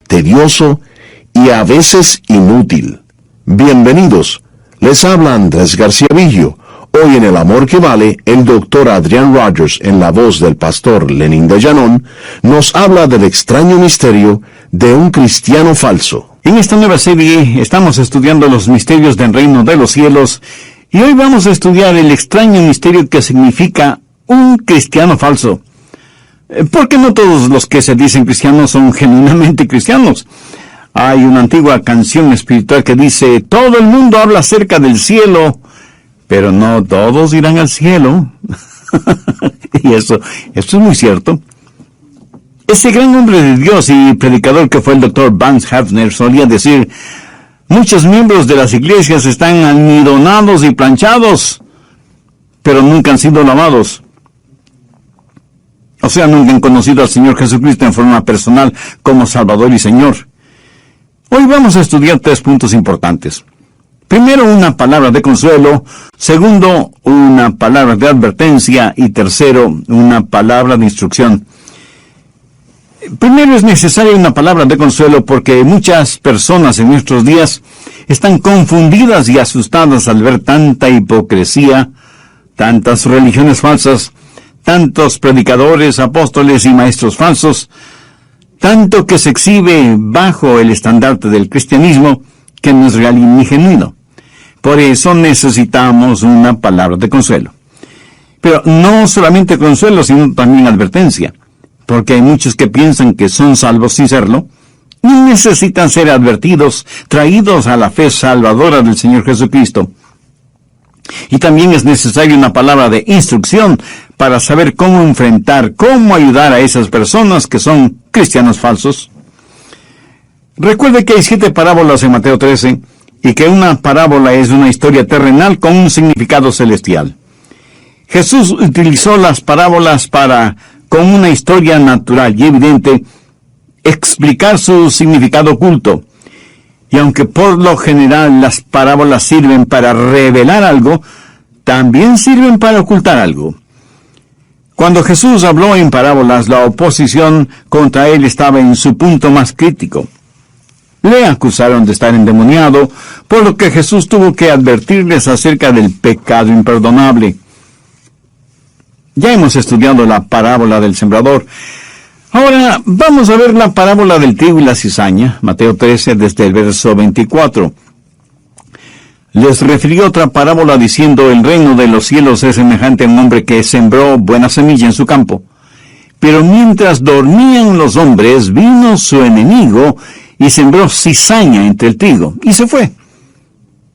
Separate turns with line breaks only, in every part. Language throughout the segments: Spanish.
tedioso y a veces inútil. Bienvenidos, les habla Andrés García Villo. Hoy en El Amor que Vale, el doctor Adrian Rogers, en la voz del pastor Lenín de Llanón, nos habla del extraño misterio de un cristiano falso.
En esta nueva serie estamos estudiando los misterios del reino de los cielos, y hoy vamos a estudiar el extraño misterio que significa un cristiano falso. Porque no todos los que se dicen cristianos son genuinamente cristianos. Hay una antigua canción espiritual que dice: todo el mundo habla acerca del cielo, pero no todos irán al cielo. Y eso es muy cierto. Ese gran hombre de Dios y predicador que fue el Dr. Vance Havner solía decir: muchos miembros de las iglesias están almidonados y planchados, pero nunca han sido lavados. O sea, nunca han conocido al Señor Jesucristo en forma personal como Salvador y Señor. Hoy vamos a estudiar 3 puntos importantes. Primero, una palabra de consuelo. Segundo, una palabra de advertencia. Y tercero, una palabra de instrucción. Primero, es necesaria una palabra de consuelo porque muchas personas en nuestros días están confundidas y asustadas al ver tanta hipocresía, tantas religiones falsas, tantos predicadores, apóstoles y maestros falsos, tanto que se exhibe bajo el estandarte del cristianismo que no es real ni genuino. Por eso necesitamos una palabra de consuelo. Pero no solamente consuelo, sino también advertencia, porque hay muchos que piensan que son salvos sin serlo, y necesitan ser advertidos, traídos a la fe salvadora del Señor Jesucristo. Y también es necesaria una palabra de instrucción para saber cómo enfrentar, cómo ayudar a esas personas que son cristianos falsos. Recuerde que hay 7 parábolas en Mateo 13, y que una parábola es una historia terrenal con un significado celestial. Jesús utilizó las parábolas para, con una historia natural y evidente, explicar su significado oculto. Y aunque por lo general las parábolas sirven para revelar algo, también sirven para ocultar algo. Cuando Jesús habló en parábolas, la oposición contra él estaba en su punto más crítico. Le acusaron de estar endemoniado, por lo que Jesús tuvo que advertirles acerca del pecado imperdonable. Ya hemos estudiado la parábola del sembrador. Ahora vamos a ver la parábola del trigo y la cizaña, Mateo 13, desde el verso 24. Les refirió otra parábola diciendo: el reino de los cielos es semejante a un hombre que sembró buena semilla en su campo. Pero mientras dormían los hombres, vino su enemigo y sembró cizaña entre el trigo, y se fue.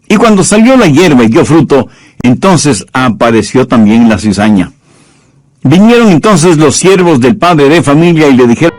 Y cuando salió la hierba y dio fruto, entonces apareció también la cizaña. Vinieron entonces los siervos del padre de familia y le dijeron: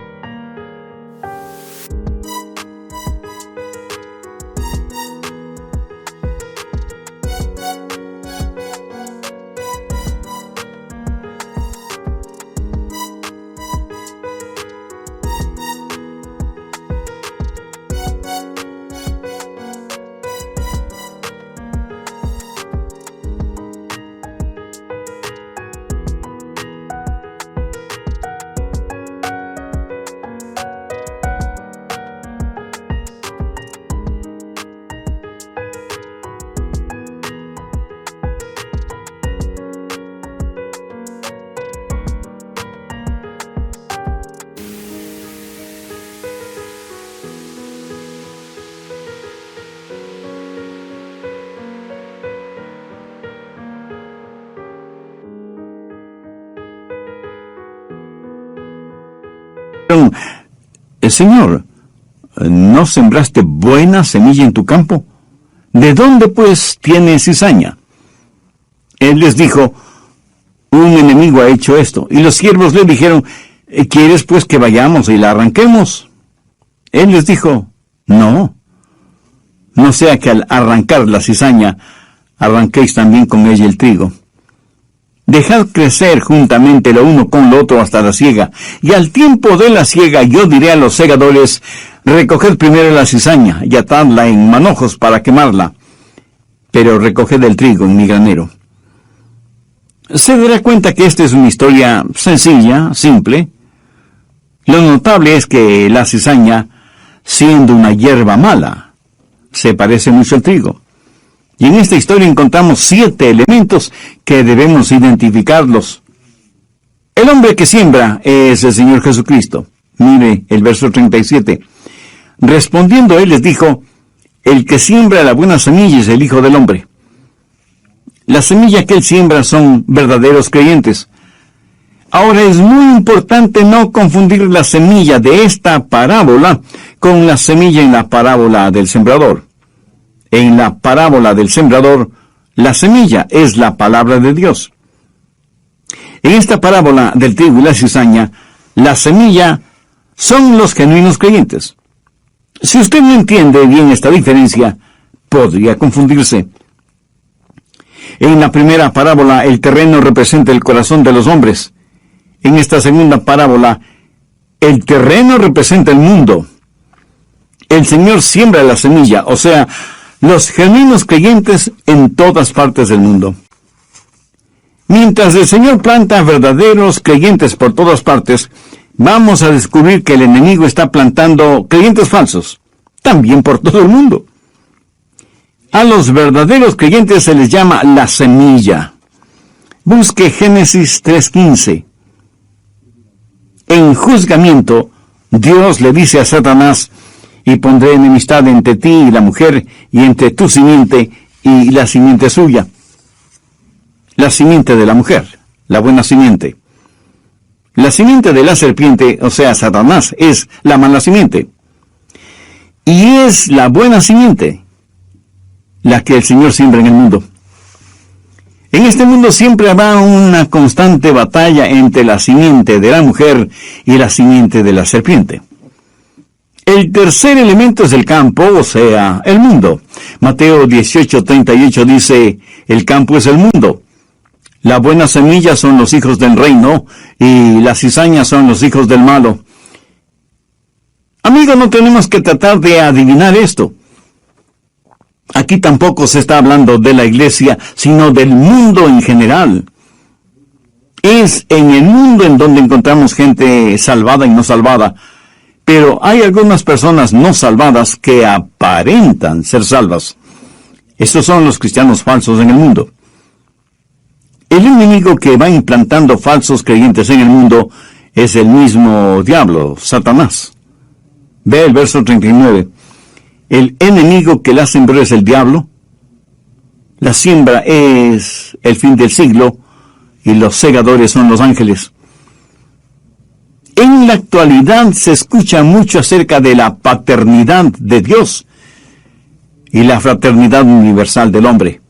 Señor, ¿no sembraste buena semilla en tu campo? ¿De dónde pues tiene cizaña? Él les dijo: un enemigo ha hecho esto. Y los siervos le dijeron: ¿quieres pues que vayamos y la arranquemos? Él les dijo: no sea que al arrancar la cizaña, arranquéis también con ella el trigo. Dejad crecer juntamente lo uno con lo otro hasta la siega, y al tiempo de la siega yo diré a los segadores: recoged primero la cizaña y atadla en manojos para quemarla, pero recoged el trigo en mi granero. Se dará cuenta que esta es una historia sencilla, simple. Lo notable es que la cizaña siendo una hierba mala. Se parece mucho al trigo. Y en esta historia encontramos 7 elementos que debemos identificarlos. El hombre que siembra es el Señor Jesucristo. Mire el verso 37. Respondiendo él les dijo, el que siembra la buena semilla es el Hijo del Hombre. La semilla que él siembra son verdaderos creyentes. Ahora es muy importante no confundir la semilla de esta parábola con la semilla en la parábola del sembrador. En la parábola del sembrador, la semilla es la palabra de Dios. En esta parábola del trigo y la cizaña, la semilla son los genuinos creyentes. Si usted no entiende bien esta diferencia, podría confundirse. En la primera parábola, el terreno representa el corazón de los hombres. En esta segunda parábola, el terreno representa el mundo. El Señor siembra la semilla, o sea, los genuinos creyentes en todas partes del mundo. Mientras el Señor planta verdaderos creyentes por todas partes, vamos a descubrir que el enemigo está plantando creyentes falsos, también por todo el mundo. A los verdaderos creyentes se les llama la semilla. Busque Génesis 3:15. En juzgamiento, Dios le dice a Satanás, y pondré enemistad entre ti y la mujer, y entre tu simiente y la simiente suya. La simiente de la mujer, la buena simiente. La simiente de la serpiente, o sea, Satanás, es la mala simiente. Y es la buena simiente la que el Señor siembra en el mundo. En este mundo siempre habrá una constante batalla entre la simiente de la mujer y la simiente de la serpiente. El tercer elemento es el campo, o sea, el mundo. Mateo 18:38 dice, el campo es el mundo. La buena semilla son los hijos del reino, y las cizañas son los hijos del malo. Amigos, no tenemos que tratar de adivinar esto. Aquí tampoco se está hablando de la iglesia, sino del mundo en general. Es en el mundo en donde encontramos gente salvada y no salvada. Pero hay algunas personas no salvadas que aparentan ser salvas. Estos son los cristianos falsos en el mundo. El enemigo que va implantando falsos creyentes en el mundo es el mismo diablo, Satanás. Ve el verso 39. El enemigo que la sembró es el diablo. La siembra es el fin del siglo y los segadores son los ángeles. En la actualidad se escucha mucho acerca de la paternidad de Dios y la fraternidad universal del hombre.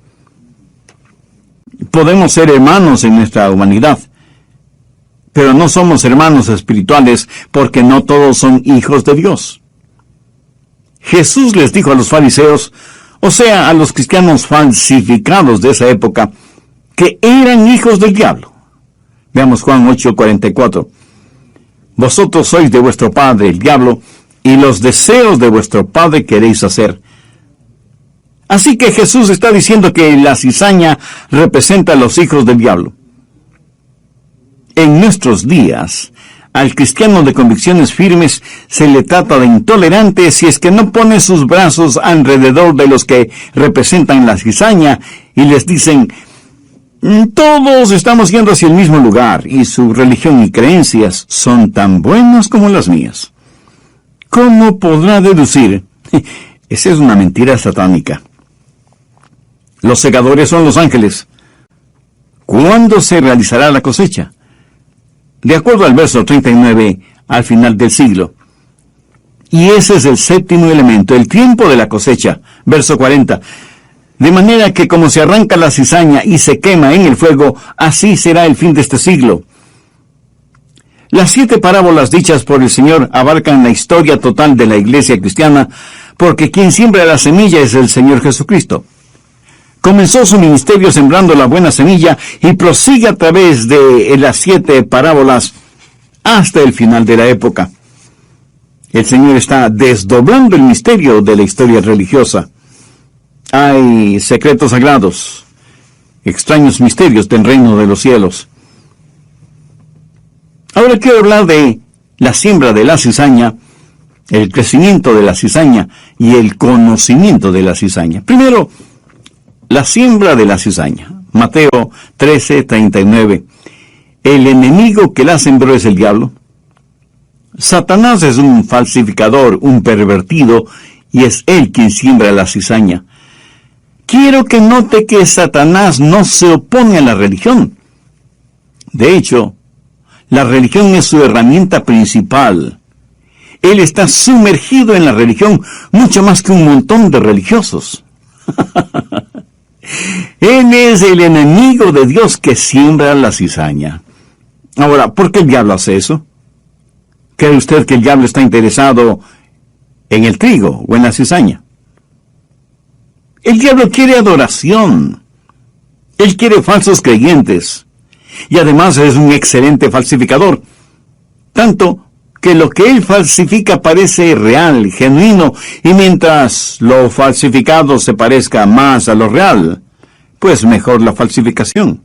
Podemos ser hermanos en nuestra humanidad, pero no somos hermanos espirituales porque no todos son hijos de Dios. Jesús les dijo a los fariseos, o sea, a los cristianos falsificados de esa época, que eran hijos del diablo. Veamos Juan 8:44. Vosotros sois de vuestro padre, el diablo, y los deseos de vuestro padre queréis hacer. Así que Jesús está diciendo que la cizaña representa a los hijos del diablo. En nuestros días, al cristiano de convicciones firmes se le trata de intolerante si es que no pone sus brazos alrededor de los que representan la cizaña y les dicen, todos estamos yendo hacia el mismo lugar y su religión y creencias son tan buenas como las mías. ¿Cómo podrá deducir? Esa es una mentira satánica. Los segadores son los ángeles. ¿Cuándo se realizará la cosecha? De acuerdo al verso 39, al final del siglo. Y ese es el séptimo elemento, el tiempo de la cosecha. Verso 40. De manera que como se arranca la cizaña y se quema en el fuego, así será el fin de este siglo. Las 7 parábolas dichas por el Señor abarcan la historia total de la iglesia cristiana, porque quien siembra la semilla es el Señor Jesucristo. Comenzó su ministerio sembrando la buena semilla y prosigue a través de las 7 parábolas hasta el final de la época. El Señor está desdoblando el misterio de la historia religiosa. Hay secretos sagrados, extraños misterios del reino de los cielos. Ahora quiero hablar de la siembra de la cizaña el crecimiento de la cizaña y el conocimiento de la cizaña. Primero, la siembra de la cizaña. Mateo 13:39. El enemigo que la sembró es el diablo. Satanás es un falsificador, un pervertido, y es él quien siembra la cizaña. Quiero que note que Satanás no se opone a la religión. De hecho, la religión es su herramienta principal. Él está sumergido en la religión mucho más que un montón de religiosos. Él es el enemigo de Dios que siembra la cizaña. Ahora, ¿por qué el diablo hace eso? ¿Cree usted que el diablo está interesado en el trigo o en la cizaña? El diablo quiere adoración. Él quiere falsos creyentes. Y además es un excelente falsificador. Tanto que lo que él falsifica parece real, genuino, y mientras lo falsificado se parezca más a lo real, pues mejor la falsificación.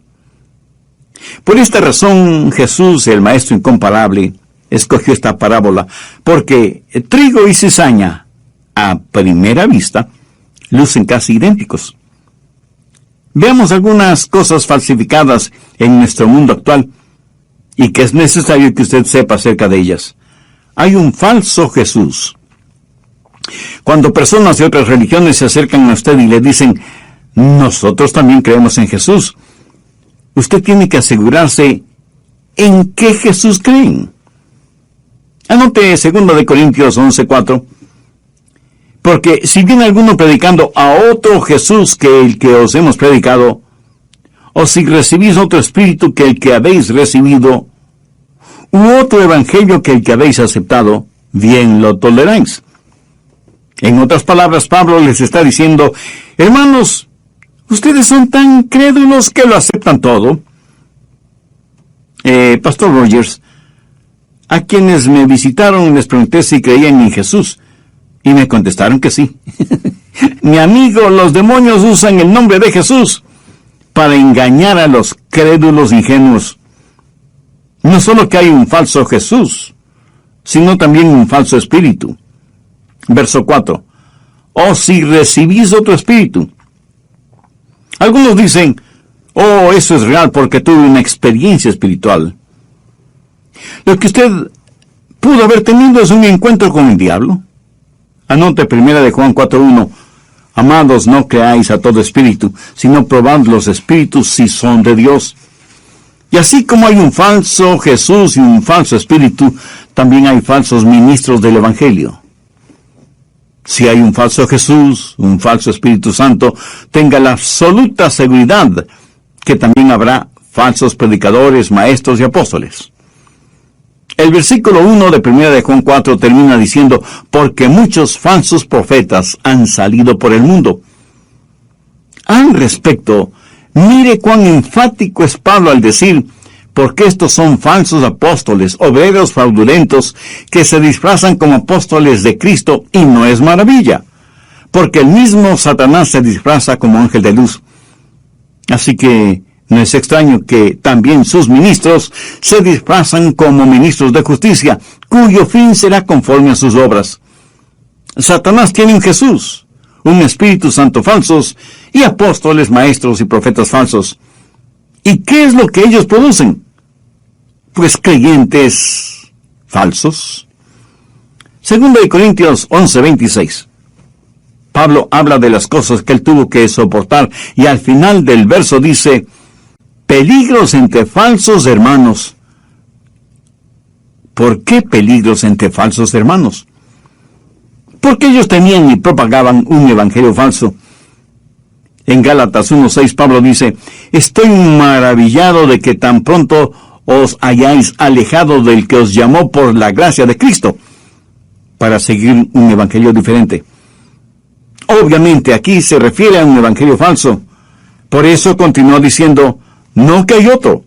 Por esta razón, Jesús, el Maestro incomparable, escogió esta parábola, porque trigo y cizaña, a primera vista, lucen casi idénticos. Veamos algunas cosas falsificadas en nuestro mundo actual, y que es necesario que usted sepa acerca de ellas. Hay un falso Jesús. Cuando personas de otras religiones se acercan a usted y le dicen, nosotros también creemos en Jesús, usted tiene que asegurarse en qué Jesús creen. Anote 2 Corintios 11:4. Porque si viene alguno predicando a otro Jesús que el que os hemos predicado, o si recibís otro espíritu que el que habéis recibido, u otro evangelio que el que habéis aceptado, bien lo toleráis. En otras palabras, Pablo les está diciendo, hermanos, ustedes son tan crédulos que lo aceptan todo. Pastor Rogers, a quienes me visitaron les pregunté si creían en Jesús, y me contestaron que sí. Mi amigo, los demonios usan el nombre de Jesús para engañar a los crédulos ingenuos. No solo que hay un falso Jesús, sino también un falso espíritu. Verso 4. O si recibís otro espíritu. Algunos dicen, oh, eso es real porque tuve una experiencia espiritual. Lo que usted pudo haber tenido es un encuentro con el diablo. Anote 1 Juan 4:1. Amados, no creáis a todo espíritu, sino probad los espíritus si son de Dios. Y así como hay un falso Jesús y un falso espíritu, también hay falsos ministros del Evangelio. Si hay un falso Jesús, un falso Espíritu Santo, tenga la absoluta seguridad que también habrá falsos predicadores, maestros y apóstoles. El versículo 1 de 1 Juan 4 termina diciendo, porque muchos falsos profetas han salido por el mundo. Al respecto, mire cuán enfático es Pablo al decir, porque estos son falsos apóstoles, obreros fraudulentos, que se disfrazan como apóstoles de Cristo, y no es maravilla, porque el mismo Satanás se disfraza como ángel de luz. Así que no es extraño que también sus ministros se disfrazan como ministros de justicia, cuyo fin será conforme a sus obras. Satanás tiene un Jesús, un Espíritu Santo falsos, y apóstoles, maestros y profetas falsos. ¿Y qué es lo que ellos producen? Pues creyentes falsos. 2 Corintios 11:26. Pablo habla de las cosas que él tuvo que soportar, y al final del verso dice, peligros entre falsos hermanos. ¿Por qué peligros entre falsos hermanos? Porque ellos tenían y propagaban un evangelio falso. En Gálatas 1:6 Pablo dice, estoy maravillado de que tan pronto os hayáis alejado del que os llamó por la gracia de Cristo, para seguir un evangelio diferente. Obviamente aquí se refiere a un evangelio falso. Por eso continuó diciendo, no que hay otro,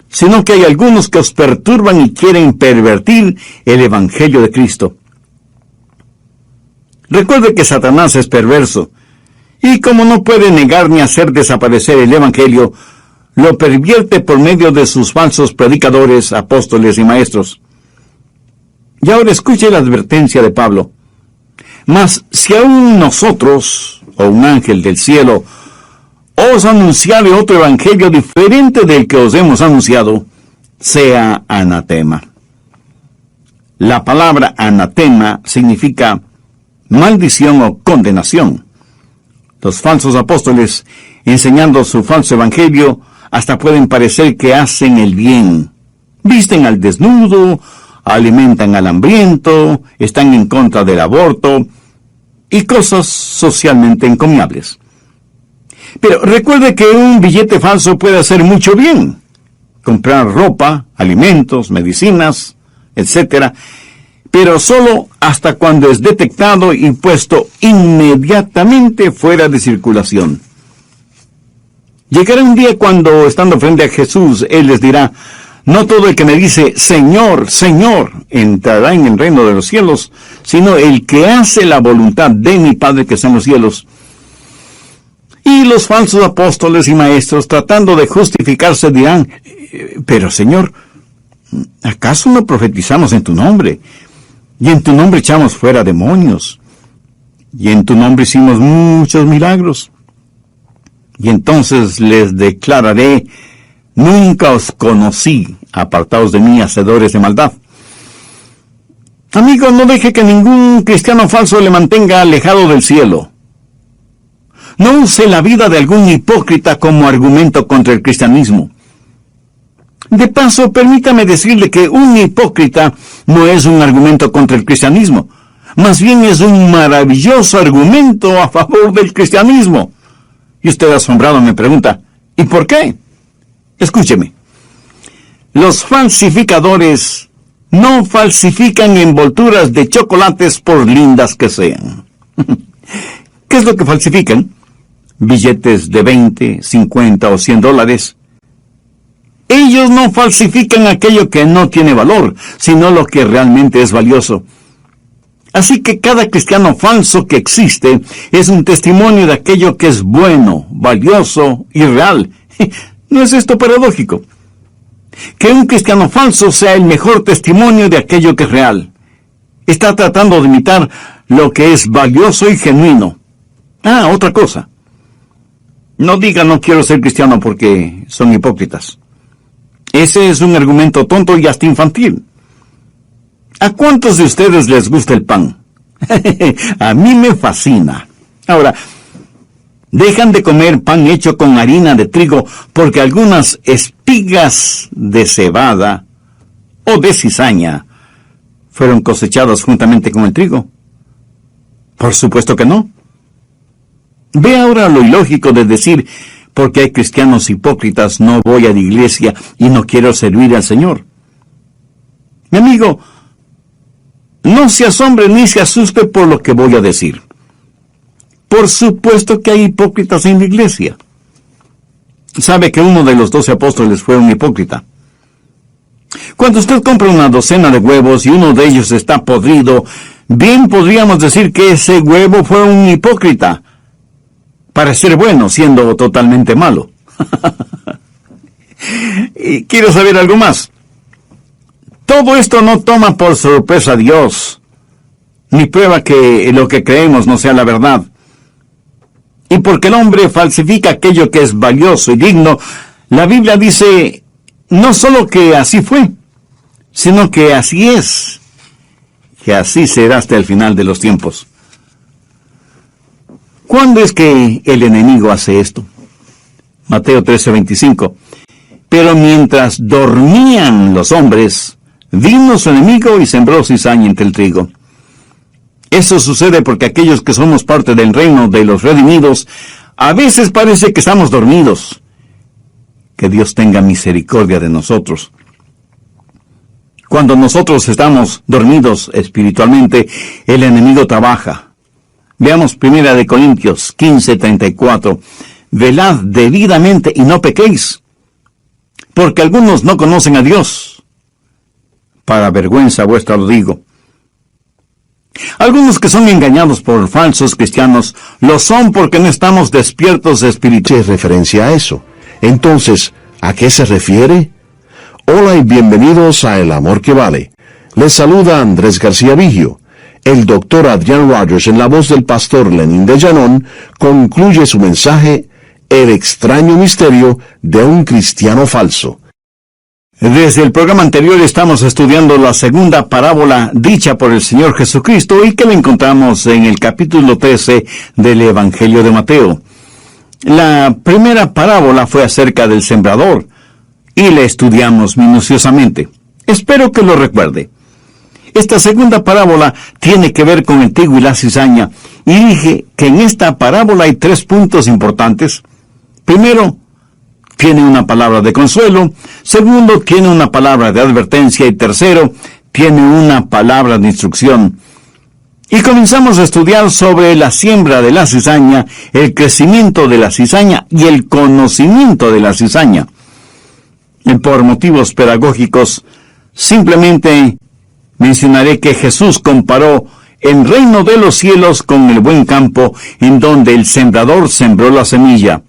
sino que hay algunos que os perturban y quieren pervertir el evangelio de Cristo. Recuerde que Satanás es perverso, y como no puede negar ni hacer desaparecer el evangelio, lo pervierte por medio de sus falsos predicadores, apóstoles y maestros. Y ahora escuche la advertencia de Pablo. Mas si aún nosotros, o un ángel del cielo, os anunciare otro evangelio diferente del que os hemos anunciado, sea anatema. La palabra anatema significa maldición o condenación. Los falsos apóstoles, enseñando su falso evangelio, hasta pueden parecer que hacen el bien. Visten al desnudo, alimentan al hambriento, están en contra del aborto y cosas socialmente encomiables. Pero recuerde que un billete falso puede hacer mucho bien. Comprar ropa, alimentos, medicinas, etc. Pero solo hasta cuando es detectado y puesto inmediatamente fuera de circulación. Llegará un día cuando, estando frente a Jesús, Él les dirá: no todo el que me dice Señor, Señor, entrará en el reino de los cielos, sino el que hace la voluntad de mi Padre que está en los cielos. Y los falsos apóstoles y maestros, tratando de justificarse, dirán: pero Señor, ¿acaso no profetizamos en tu nombre? Y en tu nombre echamos fuera demonios. Y en tu nombre hicimos muchos milagros. Y entonces les declararé: nunca os conocí, apartaos de mí, hacedores de maldad. Amigo, no deje que ningún cristiano falso le mantenga alejado del cielo. No use la vida de algún hipócrita como argumento contra el cristianismo. De paso, permítame decirle que un hipócrita no es un argumento contra el cristianismo. Más bien es un maravilloso argumento a favor del cristianismo. Y usted, asombrado, me pregunta: ¿y por qué? Escúcheme. Los falsificadores no falsifican envolturas de chocolates por lindas que sean. ¿Qué es lo que falsifican? Billetes de 20, 50 o $100. Ellos no falsifican aquello que no tiene valor, sino lo que realmente es valioso. Así que cada cristiano falso que existe es un testimonio de aquello que es bueno, valioso y real. ¿No es esto paradójico? Que un cristiano falso sea el mejor testimonio de aquello que es real. Está tratando de imitar lo que es valioso y genuino. Otra cosa. No diga no quiero ser cristiano porque son hipócritas. Ese es un argumento tonto y hasta infantil. ¿A cuántos de ustedes les gusta el pan? A mí me fascina. Ahora, dejan de comer pan hecho con harina de trigo porque algunas espigas de cebada o de cizaña fueron cosechadas juntamente con el trigo. Por supuesto que no. Ve ahora lo ilógico de decir: porque hay cristianos hipócritas, no voy a la iglesia y no quiero servir al Señor. Mi amigo, no se asombre ni se asuste por lo que voy a decir. Por supuesto que hay hipócritas en la iglesia. Sabe que uno de los 12 apóstoles fue un hipócrita. Cuando usted compra una docena de huevos y uno de ellos está podrido, bien podríamos decir que ese huevo fue un hipócrita, para ser bueno, siendo totalmente malo. Y quiero saber algo más. Todo esto no toma por sorpresa a Dios, ni prueba que lo que creemos no sea la verdad. Y porque el hombre falsifica aquello que es valioso y digno, la Biblia dice no solo que así fue, sino que así es, que así será hasta el final de los tiempos. ¿Cuándo es que el enemigo hace esto? Mateo 13:25. Pero mientras dormían los hombres, vino su enemigo y sembró cizaña entre el trigo. Eso sucede porque aquellos que somos parte del reino de los redimidos, a veces parece que estamos dormidos. Que Dios tenga misericordia de nosotros. Cuando nosotros estamos dormidos espiritualmente, el enemigo trabaja. Veamos 1 Corintios 15:34. Velad debidamente y no pequéis, porque algunos no conocen a Dios. Para vergüenza vuestra lo digo. Algunos que son engañados por falsos cristianos, lo son porque no estamos despiertos espiritualmente.
¿Qué referencia a eso? Entonces, ¿a qué se refiere? Hola y bienvenidos a El Amor que Vale. Les saluda Andrés García Vigio. El doctor Adrian Rogers, en la voz del pastor Lenín de Llanón, concluye su mensaje, El extraño misterio de un cristiano falso.
Desde el programa anterior estamos estudiando la segunda parábola dicha por el Señor Jesucristo y que la encontramos en el capítulo 13 del Evangelio de Mateo. La primera parábola fue acerca del sembrador y la estudiamos minuciosamente. Espero que lo recuerde. Esta segunda parábola tiene que ver con el trigo y la cizaña, y dije que en esta parábola hay 3 puntos importantes. Primero, tiene una palabra de consuelo. Segundo, tiene una palabra de advertencia. Y tercero, tiene una palabra de instrucción. Y comenzamos a estudiar sobre la siembra de la cizaña, el crecimiento de la cizaña y el conocimiento de la cizaña. Y por motivos pedagógicos, simplemente mencionaré que Jesús comparó el reino de los cielos con el buen campo en donde el sembrador sembró la semilla.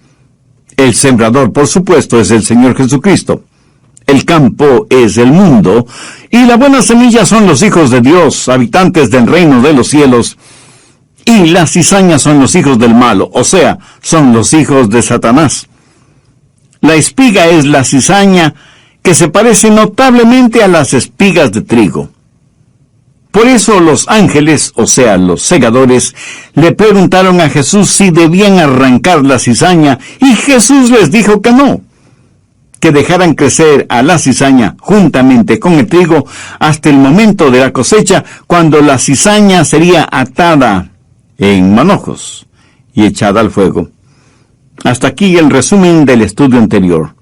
El sembrador, por supuesto, es el Señor Jesucristo. El campo es el mundo, y la buena semilla son los hijos de Dios, habitantes del reino de los cielos, y las cizañas son los hijos del malo, o sea, son los hijos de Satanás. La espiga es la cizaña que se parece notablemente a las espigas de trigo. Por eso los ángeles, o sea, los segadores, le preguntaron a Jesús si debían arrancar la cizaña, y Jesús les dijo que no, que dejaran crecer a la cizaña juntamente con el trigo hasta el momento de la cosecha, cuando la cizaña sería atada en manojos y echada al fuego. Hasta aquí el resumen del estudio anterior.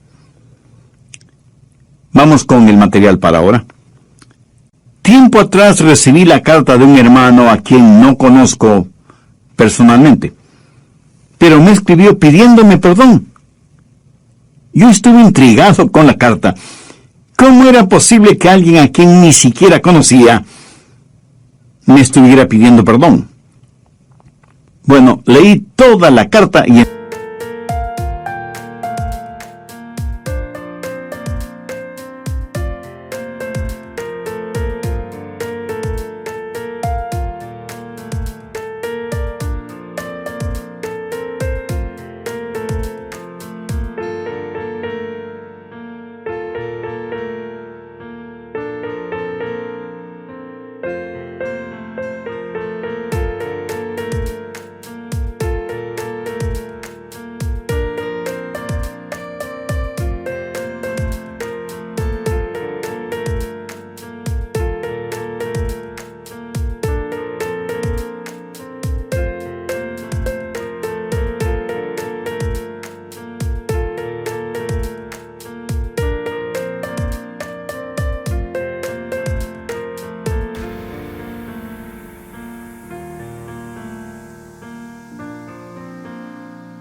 Vamos con el material para ahora. Tiempo atrás recibí la carta de un hermano a quien no conozco personalmente, pero me escribió pidiéndome perdón. Yo estuve intrigado con la carta. ¿Cómo era posible que alguien a quien ni siquiera conocía me estuviera pidiendo perdón? Bueno, leí toda la carta y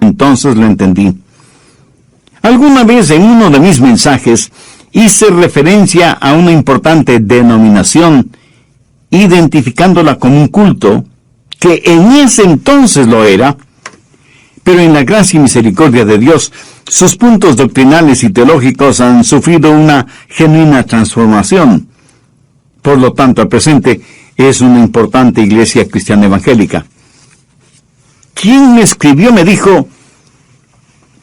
entonces lo entendí. Alguna vez en uno de mis mensajes hice referencia a una importante denominación, identificándola como un culto, que en ese entonces lo era, pero en la gracia y misericordia de Dios, sus puntos doctrinales y teológicos han sufrido una genuina transformación. Por lo tanto, al presente es una importante iglesia cristiana evangélica. Quien me escribió me dijo: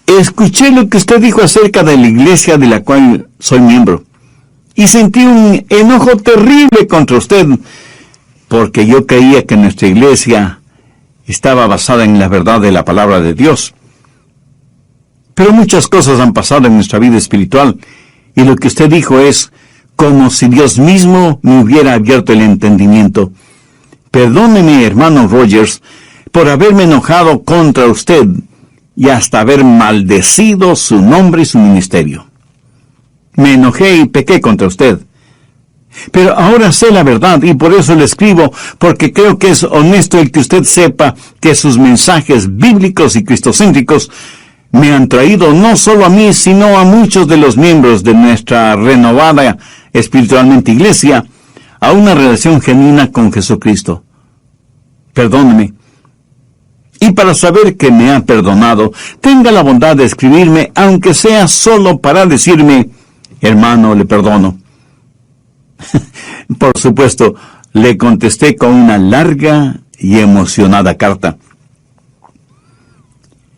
escuché lo que usted dijo acerca de la iglesia de la cual soy miembro, y sentí un enojo terrible contra usted, porque yo creía que nuestra iglesia estaba basada en la verdad de la palabra de Dios. Pero muchas cosas han pasado en nuestra vida espiritual, y lo que usted dijo es como si Dios mismo me hubiera abierto el entendimiento. Perdóneme, hermano Rogers, por haberme enojado contra usted y hasta haber maldecido su nombre y su ministerio. Me enojé y pequé contra usted. Pero ahora sé la verdad y por eso le escribo, porque creo que es honesto el que usted sepa que sus mensajes bíblicos y cristocéntricos me han traído no solo a mí, sino a muchos de los miembros de nuestra renovada espiritualmente iglesia, a una relación genuina con Jesucristo. Perdóneme. Y para saber que me ha perdonado, tenga la bondad de escribirme, aunque sea solo para decirme: hermano, le perdono. Por supuesto, le contesté con una larga y emocionada carta.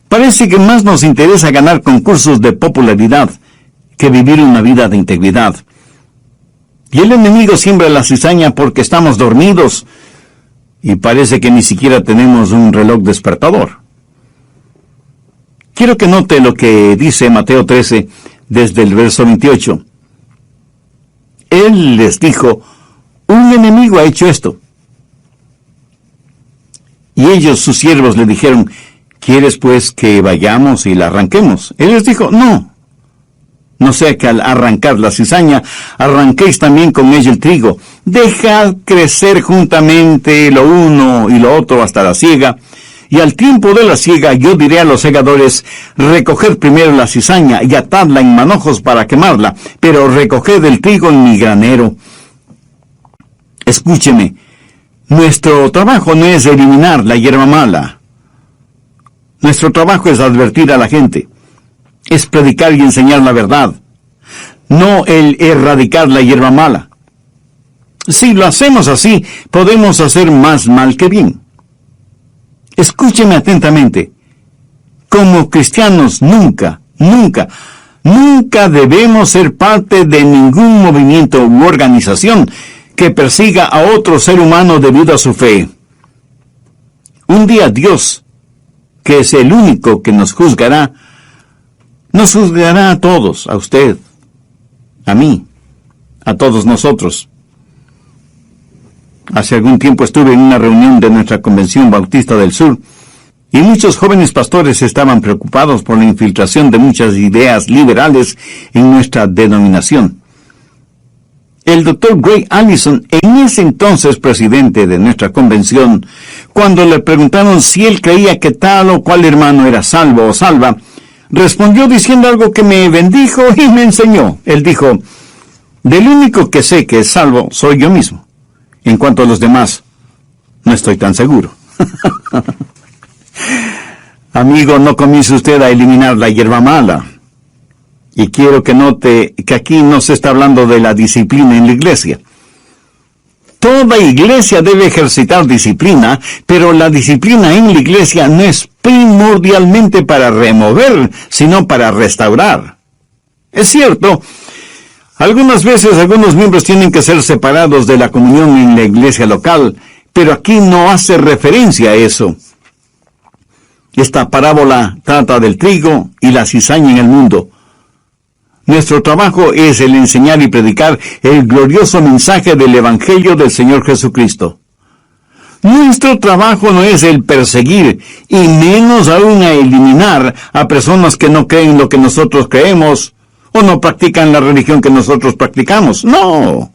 Parece que más nos interesa ganar concursos de popularidad que vivir una vida de integridad. Y el enemigo siembra la cizaña porque estamos dormidos y parece que ni siquiera tenemos un reloj despertador. Quiero que note lo que dice Mateo 13 desde el verso 28. Él les dijo, un enemigo ha hecho esto. Y ellos, sus siervos, le dijeron, ¿quieres pues que vayamos y la arranquemos? Él les dijo, no sea que al arrancar la cizaña, arranquéis también con ella el trigo. Dejad crecer juntamente lo uno y lo otro hasta la siega, y al tiempo de la siega yo diré a los segadores, recoged primero la cizaña y atadla en manojos para quemarla, pero recoged el trigo en mi granero. Escúcheme, nuestro trabajo no es eliminar la hierba mala. Nuestro trabajo es advertir a la gente, es predicar y enseñar la verdad, no el erradicar la hierba mala. Si lo hacemos así, podemos hacer más mal que bien. Escúcheme atentamente. Como cristianos nunca debemos ser parte de ningún movimiento u organización que persiga a otro ser humano debido a su fe. Un día Dios, que es el único que nos juzgará a todos, a usted, a mí, a todos nosotros. Hace algún tiempo estuve en una reunión de nuestra Convención Bautista del Sur, y muchos jóvenes pastores estaban preocupados por la infiltración de muchas ideas liberales en nuestra denominación. El Dr. Gray Allison, en ese entonces presidente de nuestra convención, cuando le preguntaron si él creía que tal o cual hermano era salvo o salva, respondió diciendo algo que me bendijo y me enseñó. Él dijo, del único que sé que es salvo soy yo mismo. En cuanto a los demás, no estoy tan seguro. Amigo, no comience usted a eliminar la hierba mala. Y quiero que note que aquí no se está hablando de la disciplina en la iglesia. Toda iglesia debe ejercitar disciplina, pero la disciplina en la iglesia no es primordialmente para remover, sino para restaurar. Es cierto, algunas veces algunos miembros tienen que ser separados de la comunión en la iglesia local, pero aquí no hace referencia a eso. Esta parábola trata del trigo y la cizaña en el mundo. Nuestro trabajo es el enseñar y predicar el glorioso mensaje del Evangelio del Señor Jesucristo. Nuestro trabajo no es el perseguir, y menos aún a eliminar a personas que no creen lo que nosotros creemos, o no practican la religión que nosotros practicamos. No.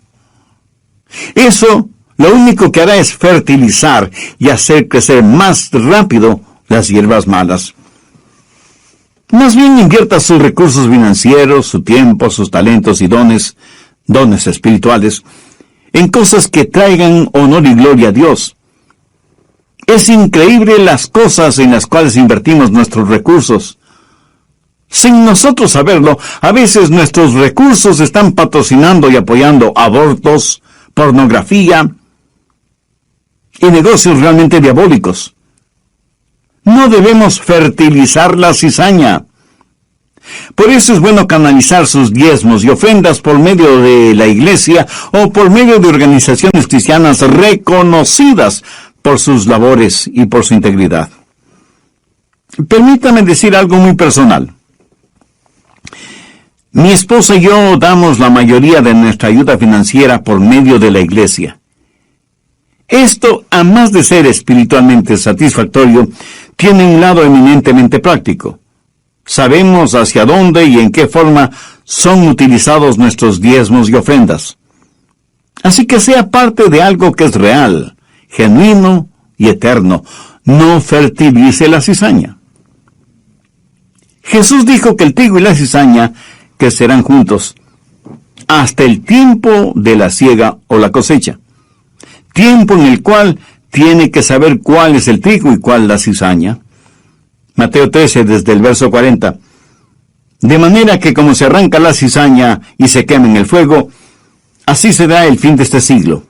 Eso lo único que hará es fertilizar y hacer crecer más rápido las hierbas malas. Más bien invierta sus recursos financieros, su tiempo, sus talentos y dones espirituales, en cosas que traigan honor y gloria a Dios. Es increíble las cosas en las cuales invertimos nuestros recursos. Sin nosotros saberlo, a veces nuestros recursos están patrocinando y apoyando abortos, pornografía y negocios realmente diabólicos. No debemos fertilizar la cizaña. Por eso es bueno canalizar sus diezmos y ofrendas por medio de la iglesia o por medio de organizaciones cristianas reconocidas por sus labores y por su integridad. Permítame decir algo muy personal. Mi esposa y yo damos la mayoría de nuestra ayuda financiera por medio de la iglesia. Esto, a más de ser espiritualmente satisfactorio, tiene un lado eminentemente práctico. Sabemos hacia dónde y en qué forma son utilizados nuestros diezmos y ofrendas. Así que sea parte de algo que es real, genuino y eterno. No fertilice la cizaña. Jesús dijo que el trigo y la cizaña crecerán juntos hasta el tiempo de la siega o la cosecha. Tiempo en el cual tiene que saber cuál es el trigo y cuál la cizaña. Mateo 13, desde el verso 40. De manera que como se arranca la cizaña y se quema en el fuego, Así será el fin de este siglo.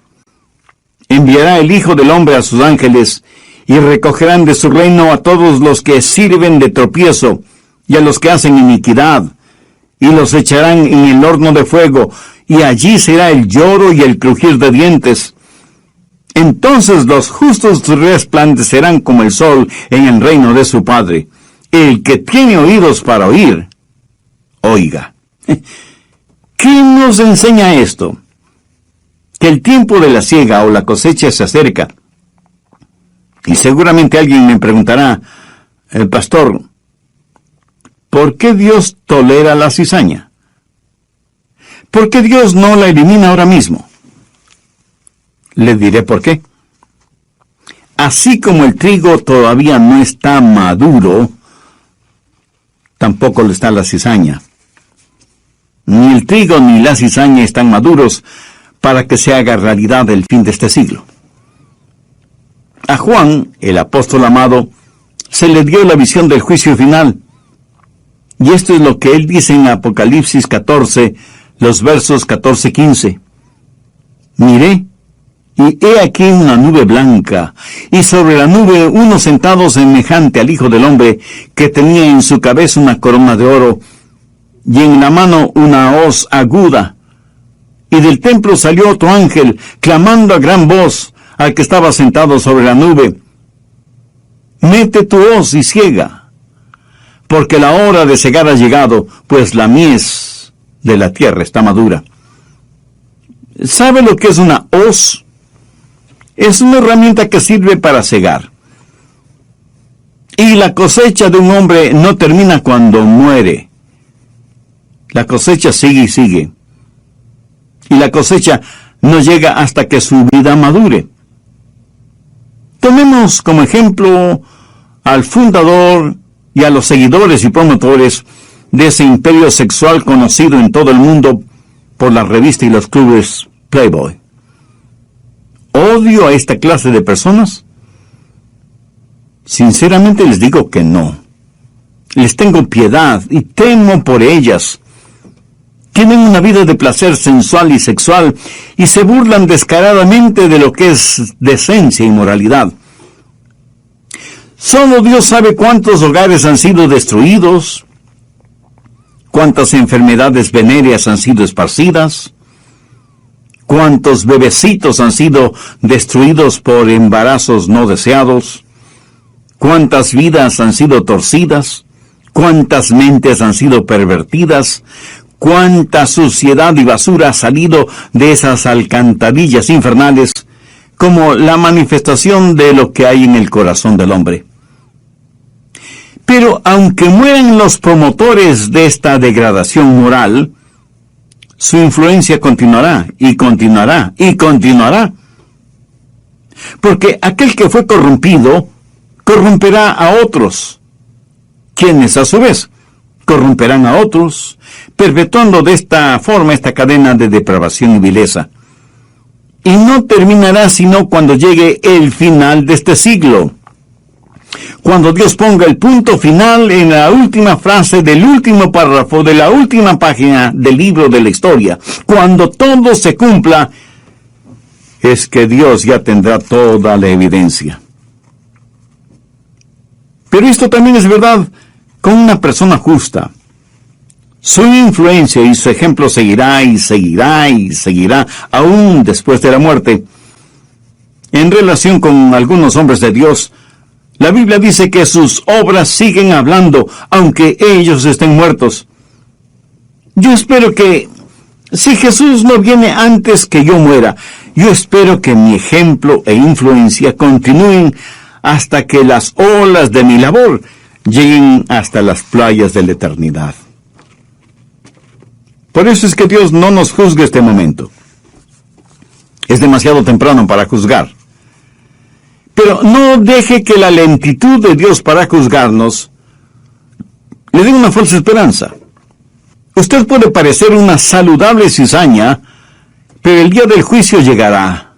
Enviará el Hijo del Hombre a sus ángeles, y recogerán de su reino a todos los que sirven de tropiezo, y a los que hacen iniquidad, y los echarán en el horno de fuego, y allí será el lloro y el crujir de dientes. Entonces los justos resplandecerán como el sol en el reino de su Padre. El que tiene oídos para oír, oiga. ¿Qué nos enseña esto? Que el tiempo de la siega o la cosecha se acerca. Y seguramente alguien me preguntará, pastor, ¿por qué Dios tolera la cizaña? ¿Por qué Dios no la elimina ahora mismo? Le diré por qué. Así como el trigo todavía no está maduro, tampoco lo está la cizaña. Ni el trigo ni la cizaña están maduros para que se haga realidad el fin de este siglo. A Juan, el apóstol amado, se le dio la visión del juicio final. Y esto es lo que él dice en Apocalipsis 14, los versos 14-15. Miré, y he aquí una nube blanca, y sobre la nube uno sentado semejante al Hijo del Hombre, que tenía en su cabeza una corona de oro, y en la mano una hoz aguda. Y del templo salió otro ángel, clamando a gran voz al que estaba sentado sobre la nube: mete tu hoz y ciega, porque la hora de cegar ha llegado, pues la mies de la tierra está madura. ¿Sabe lo que es una hoz? Es una herramienta que sirve para cegar. Y la cosecha de un hombre no termina cuando muere. La cosecha sigue y sigue. Y la cosecha no llega hasta que su vida madure. Tomemos como ejemplo al fundador y a los seguidores y promotores de ese imperio sexual conocido en todo el mundo por la revista y los clubes Playboy. ¿Odio a esta clase de personas? Sinceramente les digo que no. Les tengo piedad y temo por ellas. Tienen una vida de placer sensual y sexual y se burlan descaradamente de lo que es decencia y moralidad. Solo Dios sabe cuántos hogares han sido destruidos, cuántas enfermedades venéreas han sido esparcidas, cuántos bebecitos han sido destruidos por embarazos no deseados, cuántas vidas han sido torcidas, cuántas mentes han sido pervertidas, cuánta suciedad y basura ha salido de esas alcantarillas infernales, como la manifestación de lo que hay en el corazón del hombre. Pero aunque mueran los promotores de esta degradación moral, su influencia continuará, y continuará, y continuará. Porque aquel que fue corrompido, corromperá a otros, quienes a su vez corromperán a otros, perpetuando de esta forma esta cadena de depravación y vileza. Y no terminará sino cuando llegue el final de este siglo. Cuando Dios ponga el punto final en la última frase del último párrafo de la última página del libro de la historia, cuando todo se cumpla, es que Dios ya tendrá toda la evidencia. Pero esto también es verdad con una persona justa. Su influencia y su ejemplo seguirá y seguirá y seguirá aún después de la muerte. En relación con algunos hombres de Dios, la Biblia dice que sus obras siguen hablando, aunque ellos estén muertos. Yo espero que, si Jesús no viene antes que yo muera, yo espero que mi ejemplo e influencia continúen hasta que las olas de mi labor lleguen hasta las playas de la eternidad. Por eso es que Dios no nos juzgue este momento. Es demasiado temprano para juzgar. Pero no deje que la lentitud de Dios para juzgarnos le dé una falsa esperanza. Usted puede parecer una saludable cizaña, pero el día del juicio llegará.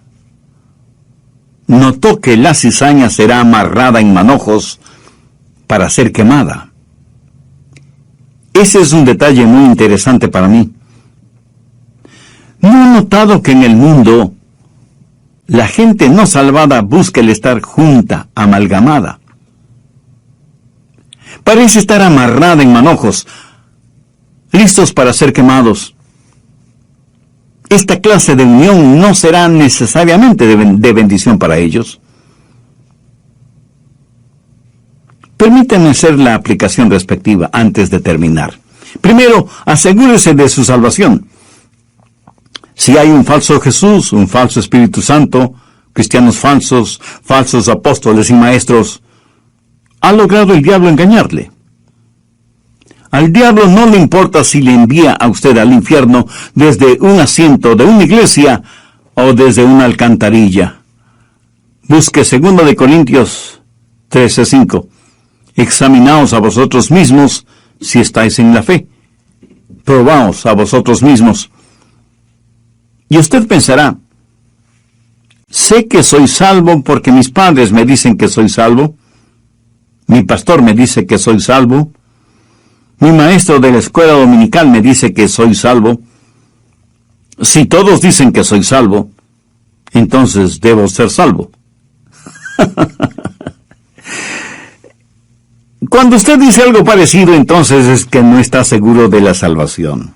Notó que la cizaña será amarrada en manojos para ser quemada. Ese es un detalle muy interesante para mí. ¿No ha notado que en el mundo la gente no salvada busca el estar junta, amalgamada? Parece estar amarrada en manojos, listos para ser quemados. Esta clase de unión no será necesariamente de bendición para ellos. Permítanme hacer la aplicación respectiva antes de terminar. Primero, asegúrese de su salvación. Si hay un falso Jesús, un falso Espíritu Santo, cristianos falsos, falsos apóstoles y maestros, ha logrado el diablo engañarle. Al diablo no le importa si le envía a usted al infierno desde un asiento de una iglesia o desde una alcantarilla. Busque 2 de Corintios 13:5. Examinaos a vosotros mismos si estáis en la fe. Probaos a vosotros mismos. Y usted pensará, sé que soy salvo porque mis padres me dicen que soy salvo. Mi pastor me dice que soy salvo. Mi maestro de la escuela dominical me dice que soy salvo. Si todos dicen que soy salvo, entonces debo ser salvo. Cuando usted dice algo parecido, entonces es que no está seguro de la salvación.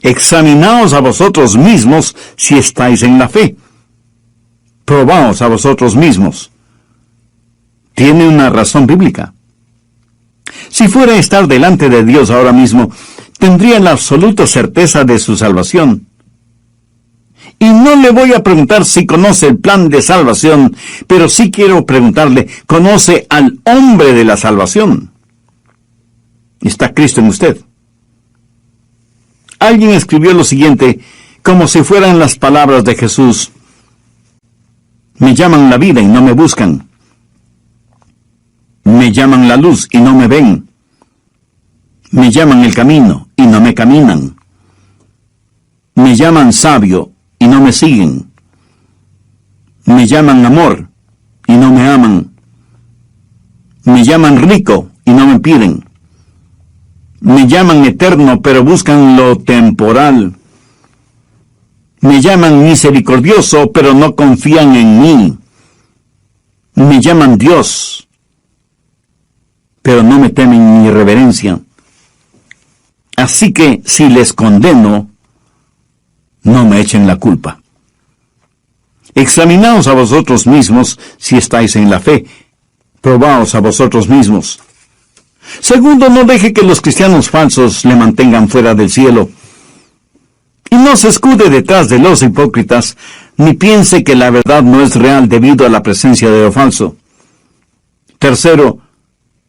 Examinaos a vosotros mismos si estáis en la fe. Probaos a vosotros mismos. Tiene una razón bíblica. Si fuera a estar delante de Dios ahora mismo, tendría la absoluta certeza de su salvación. Y no le voy a preguntar si conoce el plan de salvación, pero sí quiero preguntarle, ¿conoce al hombre de la salvación? ¿Está Cristo en usted? Alguien escribió lo siguiente, como si fueran las palabras de Jesús. Me llaman la vida y no me buscan. Me llaman la luz y no me ven. Me llaman el camino y no me caminan. Me llaman sabio y no me siguen. Me llaman amor y no me aman. Me llaman rico y no me piden. Me llaman eterno, pero buscan lo temporal. Me llaman misericordioso, pero no confían en mí. Me llaman Dios, pero no me temen ni reverencia. Así que, si les condeno, no me echen la culpa. Examinaos a vosotros mismos si estáis en la fe. Probaos a vosotros mismos. Segundo, no deje que los cristianos falsos le mantengan fuera del cielo. Y no se escude detrás de los hipócritas, ni piense que la verdad no es real debido a la presencia de lo falso. Tercero,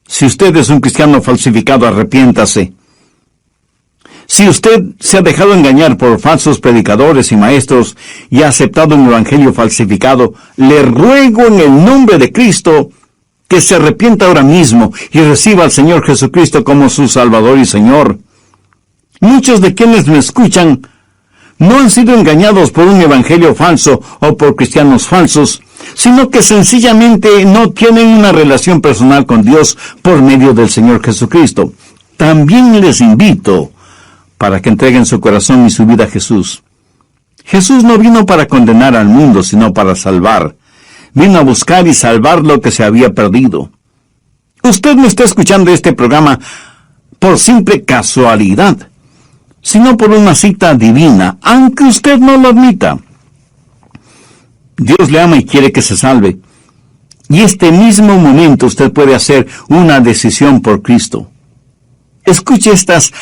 si usted es un cristiano falsificado, arrepiéntase. Si usted se ha dejado engañar por falsos predicadores y maestros y ha aceptado un evangelio falsificado, le ruego en el nombre de Cristo que se arrepienta ahora mismo y reciba al Señor Jesucristo como su Salvador y Señor. Muchos de quienes me escuchan no han sido engañados por un evangelio falso o por cristianos falsos, sino que sencillamente no tienen una relación personal con Dios por medio del Señor Jesucristo. También les invito para que entreguen su corazón y su vida a Jesús. Jesús no vino para condenar al mundo, sino para salvar. Vino a buscar y salvar lo que se había perdido. Usted no está escuchando este programa por simple casualidad, sino por una cita divina, aunque usted no lo admita. Dios le ama y quiere que se salve. Y este mismo momento usted puede hacer una decisión por Cristo. Escuche estas